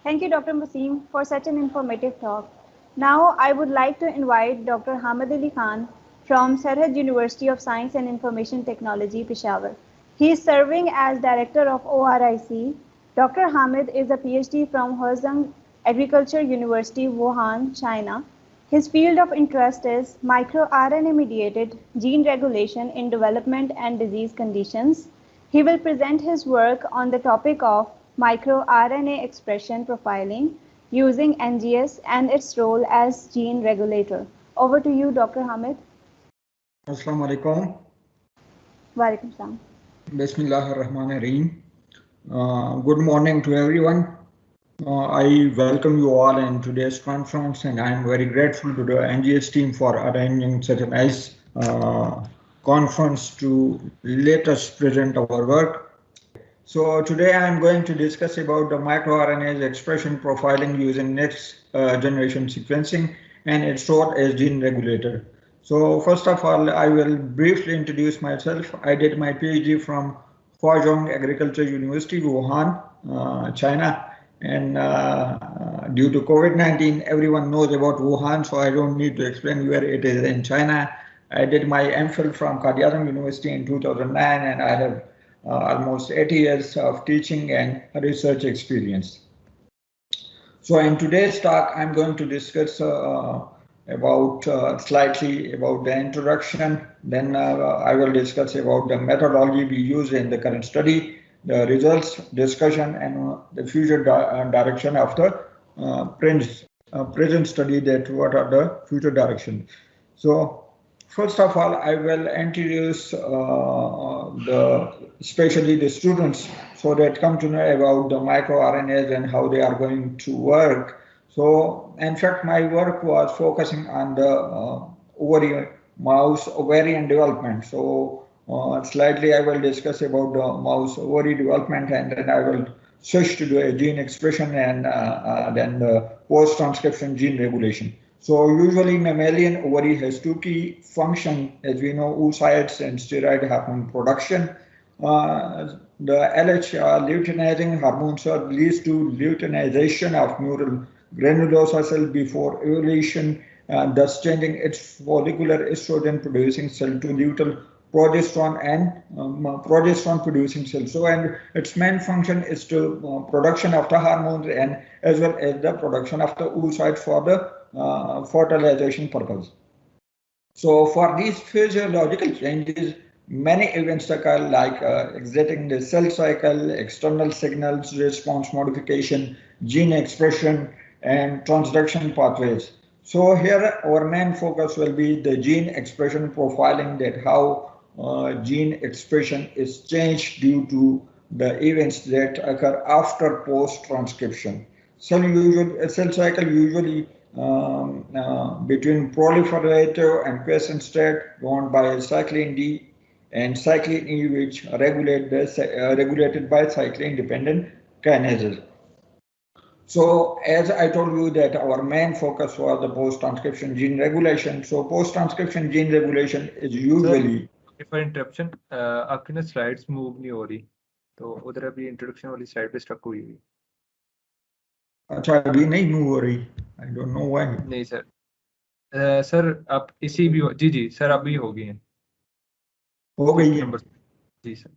Thank you, Dr. Wasim, for such an informative talk. Now, I would like to invite Dr. Hamid Ali Khan from Sarhad University of Science and Information Technology, Peshawar. He is serving as Director of ORIC. Dr. Hamid is a PhD from Hezhong Agriculture University, Wuhan, China. His field of interest is microRNA-mediated gene regulation in development and disease conditions. He will present his work on the topic of microRNA expression profiling using NGS and its role as gene regulator. Over to you, Dr. Hamid. Assalamu alaikum. Walaikum salam. Bismillahir Rahmanir Rahim. Good morning to everyone. I welcome you all in today's conference, and I am very grateful to the NGS team for arranging such a nice conference to let us present our work. So today I am going to discuss about the microRNAs expression profiling using next generation sequencing and its role as gene regulator. So first of all, I will briefly introduce myself. I did my PhD from Hezhong Agriculture University, Wuhan, China. And due to COVID-19, everyone knows about Wuhan, so I don't need to explain where it is in China. I did my MPhil from Qadim University in 2009, and I have almost 80 years of teaching and research experience. So in today's talk, I'm going to discuss slightly about the introduction. Then I will discuss about the methodology we use in the current study, the results, discussion, and the future direction of the present study, that what are the future directions. So first of all, I will introduce especially the students, so that come to know about the microRNAs and how they are going to work. So in fact, my work was focusing on the mouse ovarian development. So slightly I will discuss about the mouse ovary development, and then I will switch to the gene expression and then the post-transcription gene regulation. So usually mammalian ovary has two key functions, as we know, oocytes and steroid hormone production. The LH luteinizing hormone leads to luteinization of neural granulosa cell before ovulation, thus changing its follicular estrogen producing cell to luteal progesterone and progesterone producing cells. So, and its main function is to production of the hormones and as well as the production of the oocytes for the fertilization purpose. So for these physiological changes, many events occur, like exiting the cell cycle, external signals, response modification, gene expression, and transduction pathways. So here our main focus will be the gene expression profiling, that how gene expression is changed due to the events that occur after post-transcription. Cell cycle usually between proliferative and quiescent state, governed by cyclin D and cyclin E, which regulated by cyclin-dependent kinases. So as I told you that our main focus was the post-transcription gene regulation. So post-transcription gene regulation is usually. If I interruption, आपकी ना slides move नहीं हो रही, तो उधर अभी introduction वाली slide पे stuck हुई हुई. अच्छा, अभी नहीं move हो रही. I don't know why. नहीं सर. सर आप इसी भी जी सर अभी हो गई हैं. हो गई है. जी सर.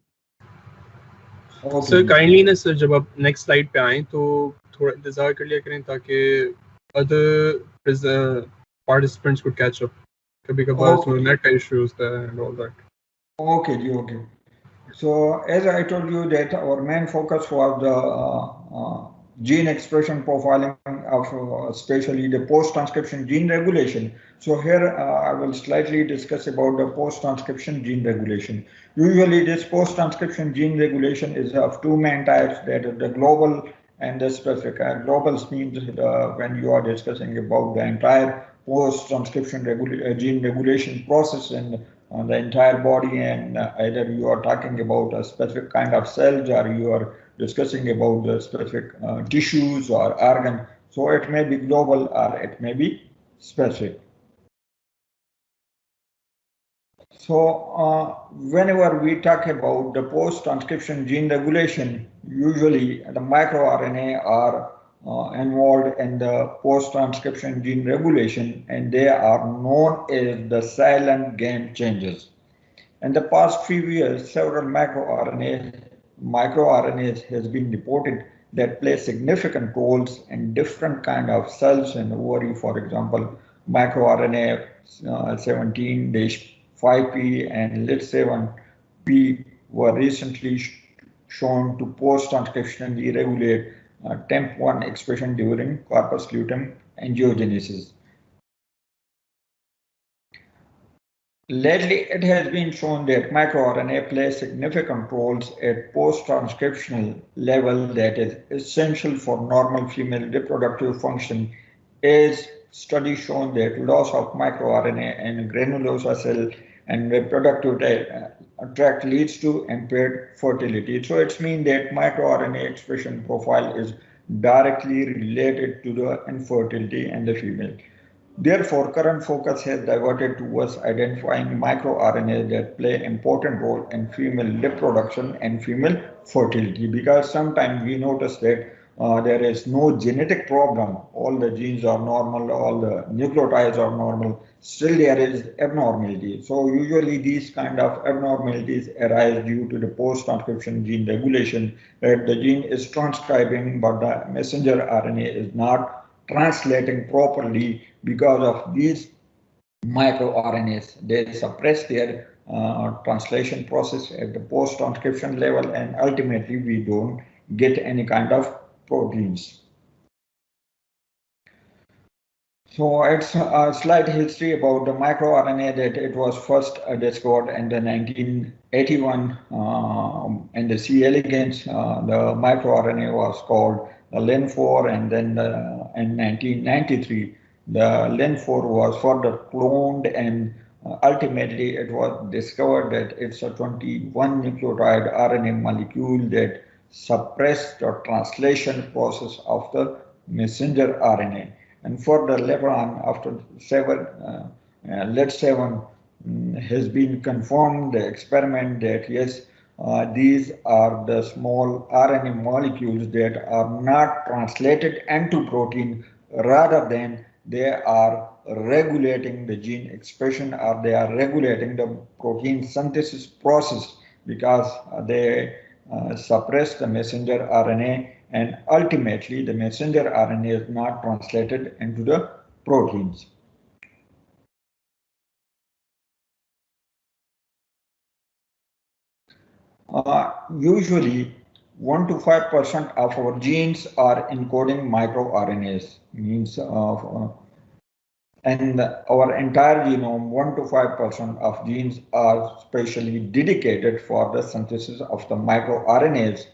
सर काइंडली ना सर जब आप नेक्स्ट स्लाइड पे आएं तो थोड़ा इंतजार कर लिया करें ताकि other participants could catch up. कभी कभार so net issues there and all that. Okay, okay. So as I told you that our main focus was the gene expression profiling of especially the post-transcription gene regulation. So here I will slightly discuss about the post-transcription gene regulation. Usually this post-transcription gene regulation is of two main types, that is the global and the specific. Global means when you are discussing about the entire post-transcription gene regulation process in the entire body, and either you are talking about a specific kind of cells or you are discussing about the specific tissues or organ. So it may be global or it may be specific. So whenever we talk about the post-transcription gene regulation, usually the microRNA or involved in the post-transcription gene regulation, and they are known as the silent game changers. In the past few years, several microRNAs has been reported that play significant roles in different kind of cells in the ovary. For example, microRNA 17-5P and LIT7P were recently shown to post-transcriptionally regulate TEMP1 expression during corpus luteum angiogenesis. Lately, it has been shown that microRNA play significant roles at post-transcriptional level that is essential for normal female reproductive function, as studies shown that loss of microRNA in granulosa cell and reproductive tract leads to impaired fertility. So it's mean that microRNA expression profile is directly related to the infertility in the female. Therefore, current focus has diverted towards identifying microRNAs that play important role in female reproduction and female fertility, because sometimes we notice that there is no genetic problem. All the genes are normal, all the nucleotides are normal, still there is abnormality. So usually these kind of abnormalities arise due to the post-transcription gene regulation, that the gene is transcribing but the messenger RNA is not translating properly. Because of these microRNAs, they suppress their translation process at the post-transcription level, and ultimately we don't get any kind of proteins. So it's a slight history about the microRNA, that it was first discovered in the 1981 in the C. elegans. The microRNA was called the LIN4, and then in 1993 the LIN4 was further cloned, and ultimately it was discovered that it's a 21 nucleotide RNA molecule that suppressed the translation process of the messenger RNA. And further later on, after LIT7 has been confirmed the experiment that yes, these are the small RNA molecules that are not translated into protein, rather than they are regulating the gene expression, or they are regulating the protein synthesis process, because they suppress the messenger RNA, and ultimately the messenger RNA is not translated into the proteins. Usually 1 to 5% of our genes are encoding microRNAs, means and our entire genome, 1 to 5% of genes are specially dedicated for the synthesis of the microRNAs.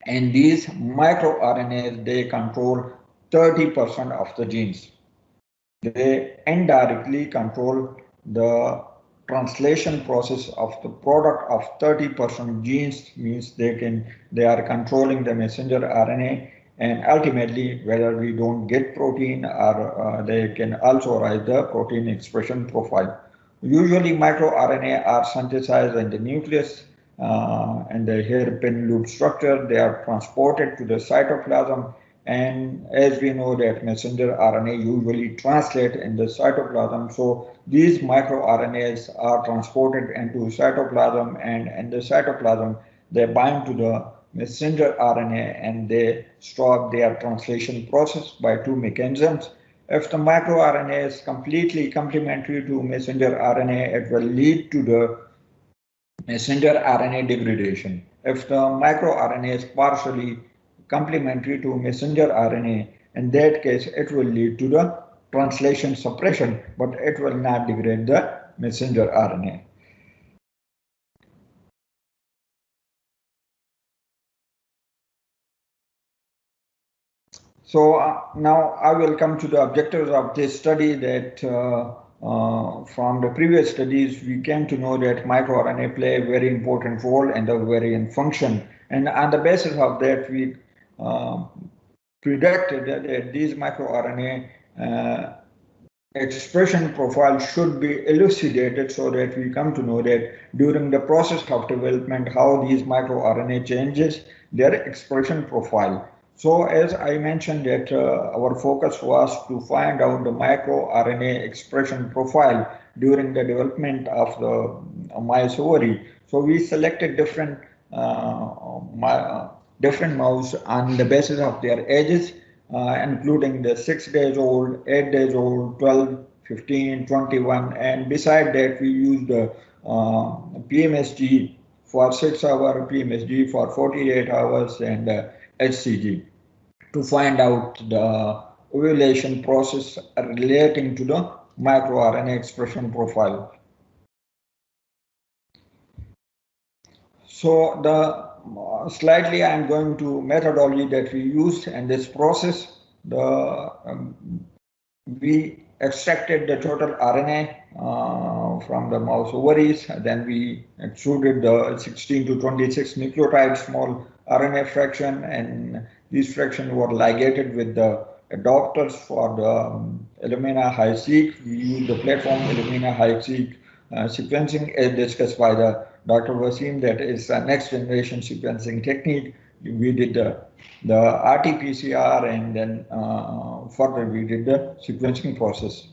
And these microRNAs, they control 30% of the genes. They indirectly control the translation process of the product of 30% genes, means they are controlling the messenger RNA, and ultimately whether we don't get protein, or they can also rise the protein expression profile. Usually microRNA are synthesized in the nucleus and the hairpin loop structure. They are transported to the cytoplasm, and as we know that messenger RNA usually translate in the cytoplasm, so these microRNAs are transported into cytoplasm, and in the cytoplasm they bind to the messenger RNA and they stop their translation process by two mechanisms. If the microRNA is completely complementary to messenger RNA, it will lead to the messenger RNA degradation. If the microRNA is partially complementary to messenger RNA, in that case it will lead to the translation suppression, but it will not degrade the messenger RNA. So now I will come to the objectives of this study, that from the previous studies we came to know that microRNA play a very important role in the ovarian function, and on the basis of that we predicted that these microRNA expression profile should be elucidated, so that we come to know that during the process of development how these microRNA changes their expression profile. So as I mentioned that our focus was to find out the microRNA expression profile during the development of the mice ovary. So we selected different mouse on the basis of their ages, including the 6 days old, 8 days old, 12, 15, 21, and beside that we used the PMSG for 6 hour, PMSG for 48 hours, and HCG to find out the ovulation process relating to the microRNA expression profile. So the slightly I'm going to methodology that we used in this process. We extracted the total RNA from the mouse ovaries, then we extruded the 16 to 26 nucleotide small RNA fraction, and these fractions were ligated with the adapters for the Illumina high-seq. We used the platform Illumina high-seq sequencing as discussed by the Dr. Wasim. That is a next generation sequencing technique. We did the RT-PCR, and then further we did the sequencing process.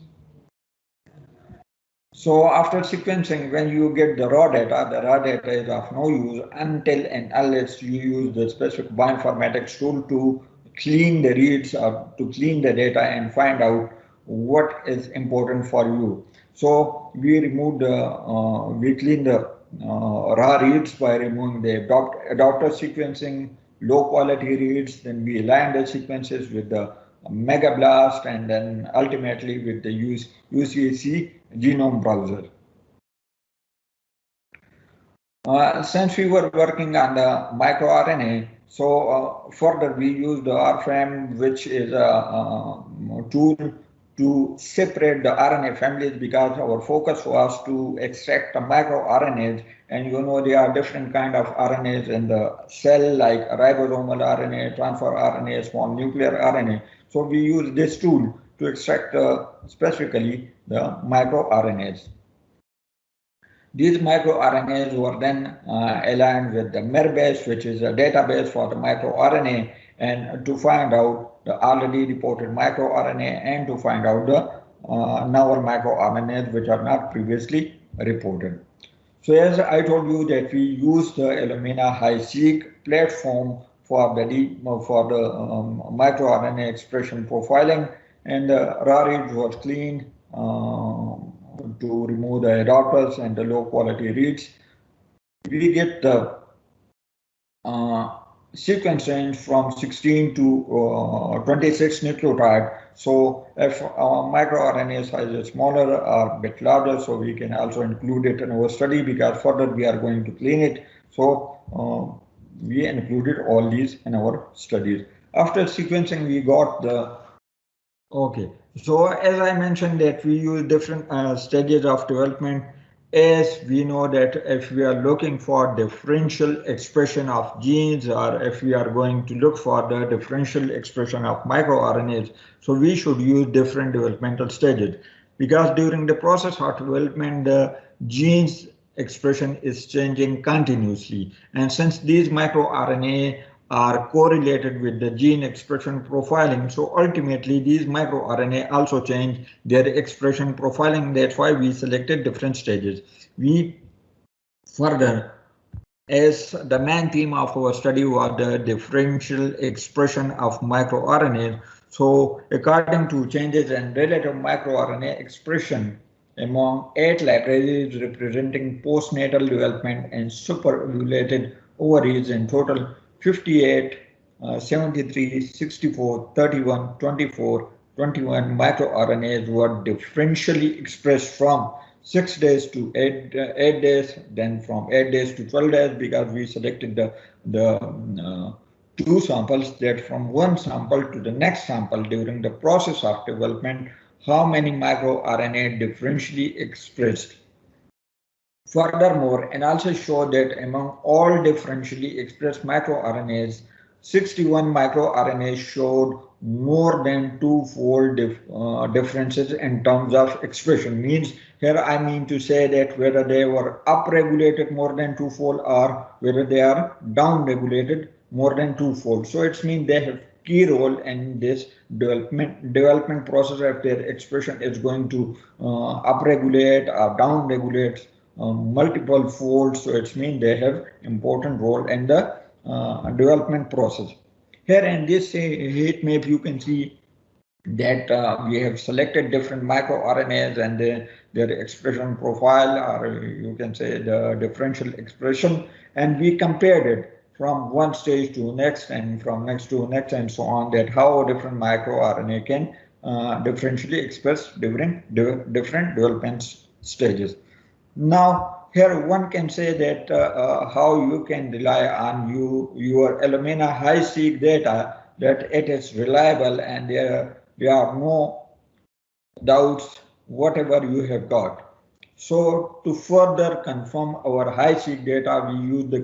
So after sequencing, when you get the raw data is of no use until and unless you use the specific bioinformatics tool to clean the reads or to clean the data and find out what is important for you. So we removed we cleaned the raw reads by removing the adapter sequencing, low quality reads, then we aligned the sequences with the megablast, and then ultimately with the UCC genome browser. Since we were working on the microRNA, so further we used the RFAM, which is a tool to separate the RNA families, because our focus was to extract the microRNAs, and you know there are different kind of RNAs in the cell, like ribosomal RNA, transfer RNA, small nuclear RNA. So we use this tool to extract specifically the microRNAs. These microRNAs were then aligned with the miRBase, which is a database for the microRNA, and to find out the already reported microRNA and to find out the novel microRNAs which are not previously reported. So as I told you that we used the Illumina high-seq platform for the microRNA expression profiling, and the raw reads was cleaned to remove the adapters and the low quality reads. We get the sequence range from 16 to 26 nucleotide. So if microRNA size is smaller or a bit larger, so we can also include it in our study, because further we are going to clean it. So we included all these in our studies. After sequencing, we got the okay. So as I mentioned that we use different stages of development, as we know that if we are looking for differential expression of genes, or if we are going to look for the differential expression of microRNAs, so we should use different developmental stages, because during the process of development, the genes expression is changing continuously. And since these microRNA are correlated with the gene expression profiling, so ultimately these microRNA also change their expression profiling. That's why we selected different stages. We further, as the main theme of our study was the differential expression of microRNA, so according to changes in relative microRNA expression among 8 libraries representing postnatal development and superovulated ovaries, in total 58, 73, 64, 31, 24, 21 microRNAs were differentially expressed from 6 days to 8 days, then from 8 days to 12 days, because we selected the 2 samples, that from one sample to the next sample during the process of development, how many microRNA differentially expressed. Furthermore, analysis showed that among all differentially expressed microRNAs, 61 microRNAs showed more than 2-fold differences in terms of expression. Means here I mean to say that whether they were upregulated more than 2-fold or whether they are downregulated more than 2-fold. So it means they have key role in this development process if their expression is going to upregulate or downregulate multiple folds. So it means they have important role in the development process. Here in this heat map, you can see that we have selected different microRNAs and their expression profile, or you can say the differential expression, and we compared it from one stage to next and from next to next and so on, that how different microRNA can differentially express different development stages. Now, here one can say that how you can rely on your Illumina high-seq data, that it is reliable and there are no doubts whatever you have got. So to further confirm our high-seq data, we use the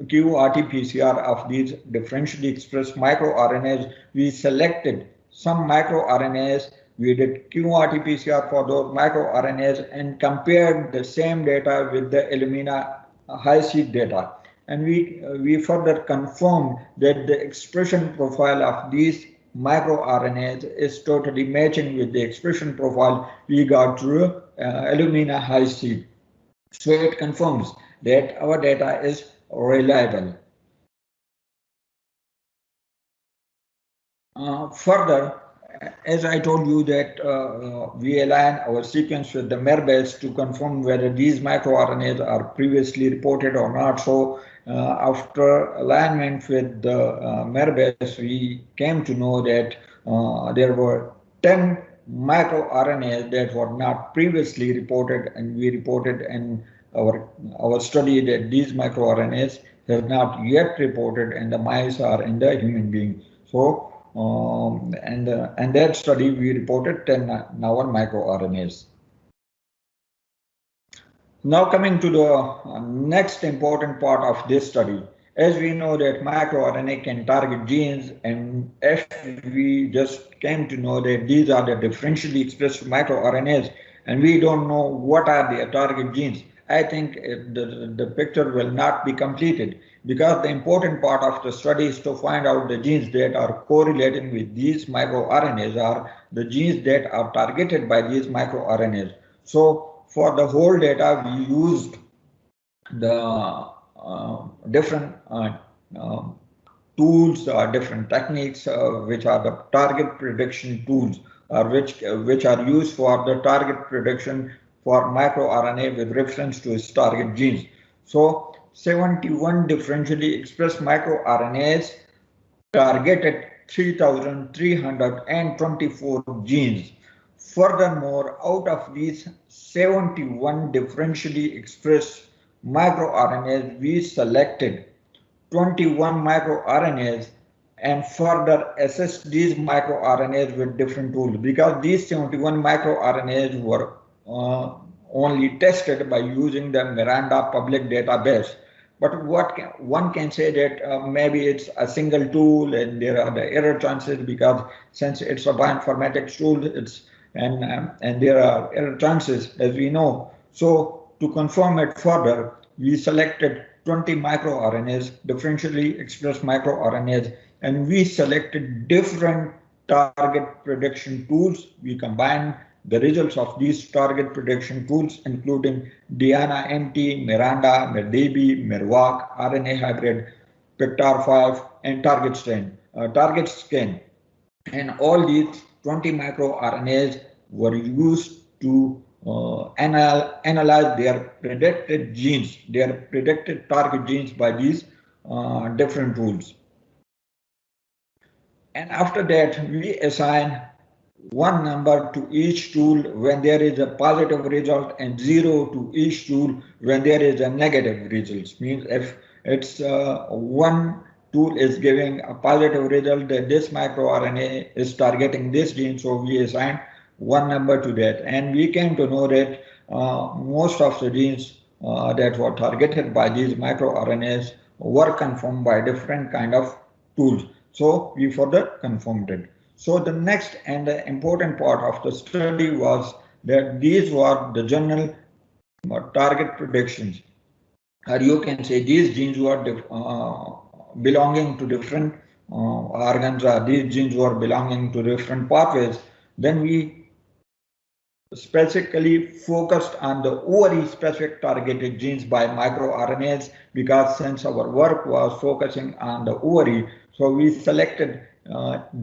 qRT-PCR of these differentially expressed microRNAs. We selected some microRNAs. We did qRT-PCR for those microRNAs and compared the same data with the Illumina high-seq data. And we further confirmed that the expression profile of these microRNAs is totally matching with the expression profile we got through Illumina high-seq. So it confirms that our data is reliable. Further, as I told you that we align our sequence with the miRBase to confirm whether these microRNAs are previously reported or not. So after alignment with the miRBase, we came to know that there were 10 microRNAs that were not previously reported, and we reported in our study that these microRNAs have not yet reported in the mice or in the human being. So and that study we reported 10 novel microRNAs. Now coming to the next important part of this study, as we know that microRNA can target genes, and if we just came to know that these are the differentially expressed microRNAs and we don't know what are the target genes, I think the picture will not be completed, because the important part of the study is to find out the genes that are correlating with these microRNAs, or the genes that are targeted by these microRNAs. So for the whole data, we used the different tools or different techniques, which are the target prediction tools, which are used for the target prediction for microRNA with reference to its target genes. So 71 differentially expressed microRNAs targeted 3,324 genes. Furthermore, out of these 71 differentially expressed microRNAs, we selected 21 microRNAs and further assessed these microRNAs with different tools, because these 71 microRNAs were only tested by using the miRNA public database. But one can say that maybe it's a single tool and there are the error chances, because since it's a bioinformatics tool, and there are error chances, as we know. So to confirm it further, we selected 20 microRNAs, differentially expressed microRNAs, and we selected different target prediction tools. We combined the results of these target prediction tools, including Diana-MT, miRNA, miRDB, miRVAC, RNA hybrid, PICTAR5, and target scan. And all these 20 microRNAs were used to analyze their predicted genes, their predicted target genes by these different tools. And after that, we assign one number to each tool when there is a positive result, and 0 to each tool when there is a negative result. Means if it's one tool is giving a positive result, that this microRNA is targeting this gene, so we assign one number to that. And we came to know that most of the genes that were targeted by these microRNAs were confirmed by different kind of tools. So we further confirmed it. So the next and the important part of the study was that these were the general target predictions. Or you can say these genes were belonging to different organs, these genes were belonging to different pathways, then we specifically focused on the ovary specific targeted genes by microRNAs, because since our work was focusing on the ovary, so we selected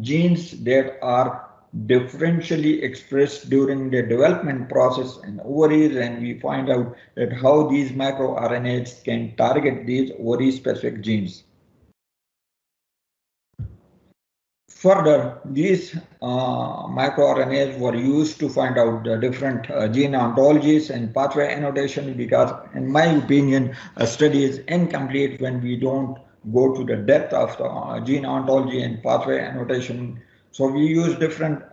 genes that are differentially expressed during the development process in ovaries, and we find out that how these microRNAs can target these ovary specific genes. Further, these microRNAs were used to find out the different gene ontologies and pathway annotation, because in my opinion, a study is incomplete when we don't go to the depth of the gene ontology and pathway annotation. So we use different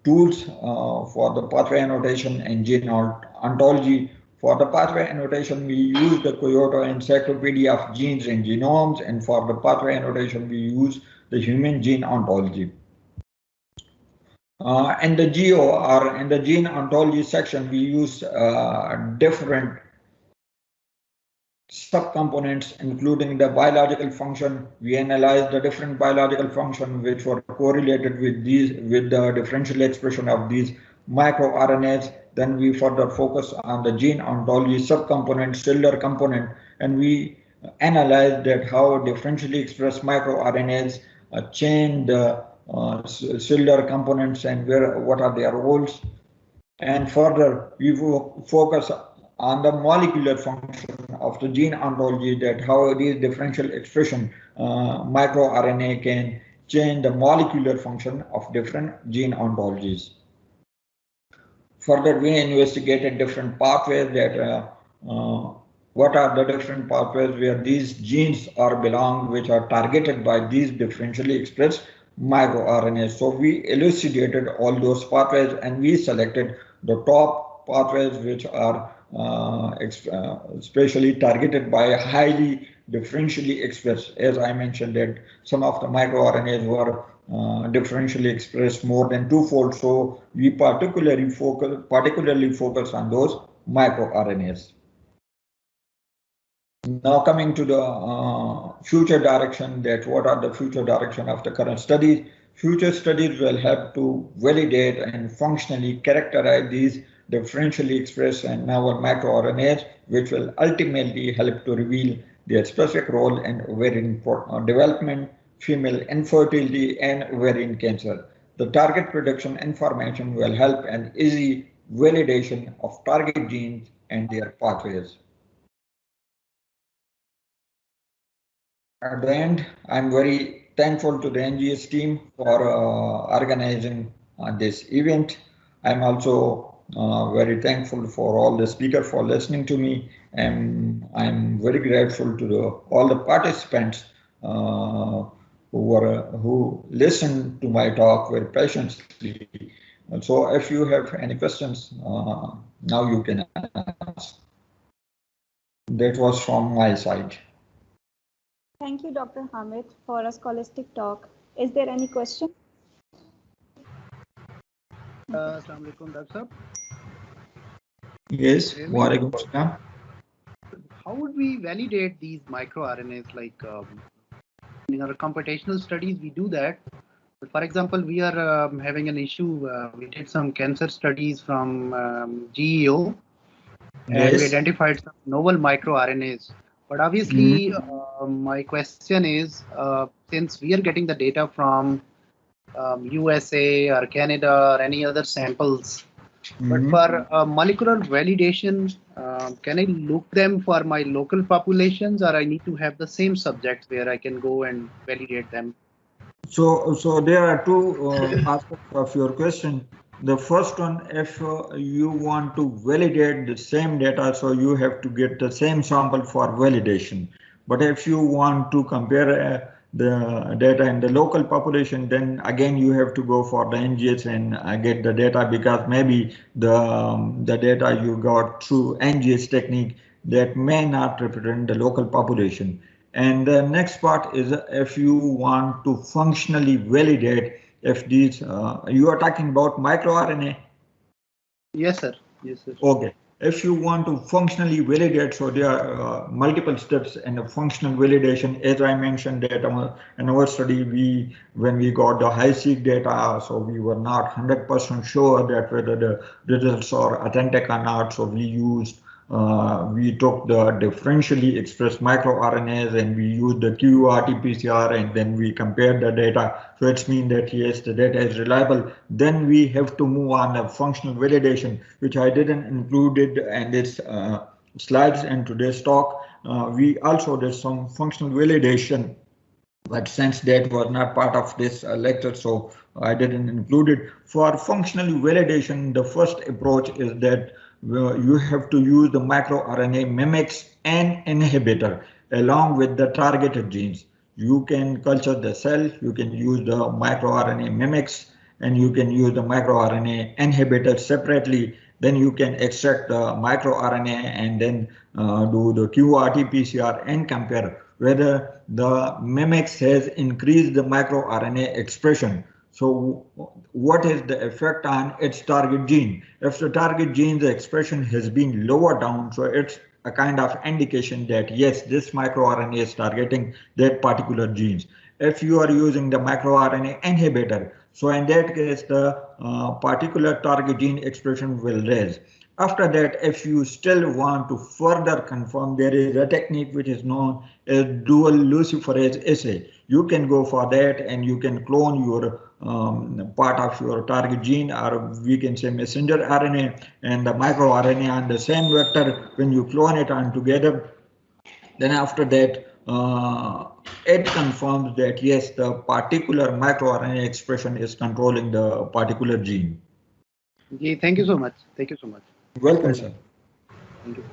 tools for the pathway annotation and gene ontology. For the pathway annotation, we use the Kyoto Encyclopedia of Genes and Genomes, and for the pathway annotation, we use the Human Gene Ontology. In the GEO, or in the Gene Ontology section, we use different subcomponents, including the biological function. We analyze the different biological functions which were correlated with the differential expression of these microRNAs. Then we further focus on the gene ontology subcomponent, cellular component, and we analyze that how differentially expressed microRNAs change the cellular components and what are their roles. And further, we focus on the molecular function of the gene ontology, that how these differential expression microRNA can change the molecular function of different gene ontologies. Further, we investigated different pathways, that what are the different pathways where these genes are belong, which are targeted by these differentially expressed microRNAs. So we elucidated all those pathways, and we selected the top pathways which are especially targeted by highly differentially expressed. As I mentioned, that some of the microRNAs were differentially expressed more than twofold, so we particularly focus on those microRNAs. Now coming to the future direction, that what are the future direction of the current studies. Future studies will help to validate and functionally characterize these differentially expressed and novel microRNAs, which will ultimately help to reveal their specific role in ovarian development, female infertility, and ovarian cancer. The target prediction information will help an easy validation of target genes and their pathways. At the end, I'm very thankful to the NGS team for organizing this event. I'm also very thankful for all the speakers for listening to me, and I'm very grateful to all the participants who listened to my talk very patiently. And so if you have any questions, now you can ask. That was from my side. Thank you, Dr. Hamid, for a scholastic talk. Is there any question? Assalamu alaikum, Dr. Sahab. Yes, walaikum salam. How would we validate these microRNAs? Like in our computational studies, we do that. But for example, we are having an issue. We did some cancer studies from GEO, and we identified some novel microRNAs. But obviously, my question is, since we are getting the data from USA or Canada or any other samples, but for molecular validation, can I look them for my local populations, or I need to have the same subjects where I can go and validate them? So there are two aspects of your question. The first one, if you want to validate the same data, so you have to get the same sample for validation. But if you want to compare the data in the local population, then again you have to go for the NGS and get the data, because maybe the data you got through NGS technique that may not represent the local population. And the next part is if you want to functionally validate if these, you are talking about microRNA? Yes, sir. Yes, sir. Okay. If you want to functionally validate, so there are multiple steps in the functional validation. As I mentioned that in our study, when we got the high-seq data, so we were not 100% sure that whether the results are authentic or not. So we took the differentially expressed microRNAs and we used the qRT-PCR, and then we compared the data. So it's mean that yes, the data is reliable. Then we have to move on the functional validation, which I didn't included in this slides and today's talk. We also did some functional validation, but since that was not part of this lecture, so I didn't include it. For functional validation, the first approach is that you have to use the microRNA mimics and inhibitor along with the targeted genes. You can culture the cell, you can use the microRNA mimics, and you can use the microRNA inhibitor separately. Then you can extract the microRNA and then do the qRT-PCR and compare whether the mimics has increased the microRNA expression. So what is the effect on its target gene? If the target gene's expression has been lower down, so it's a kind of indication that yes, this microRNA is targeting that particular genes. If you are using the microRNA inhibitor, so in that case, the particular target gene expression will raise. After that, if you still want to further confirm, there is a technique which is known as dual luciferase assay. You can go for that and you can clone your part of your target gene, or we can say messenger RNA and the microRNA on the same vector. When you clone it on together, then after that, it confirms that yes, the particular microRNA expression is controlling the particular gene. Okay, thank you so much. Thank you so much. Welcome, sir. Thank you.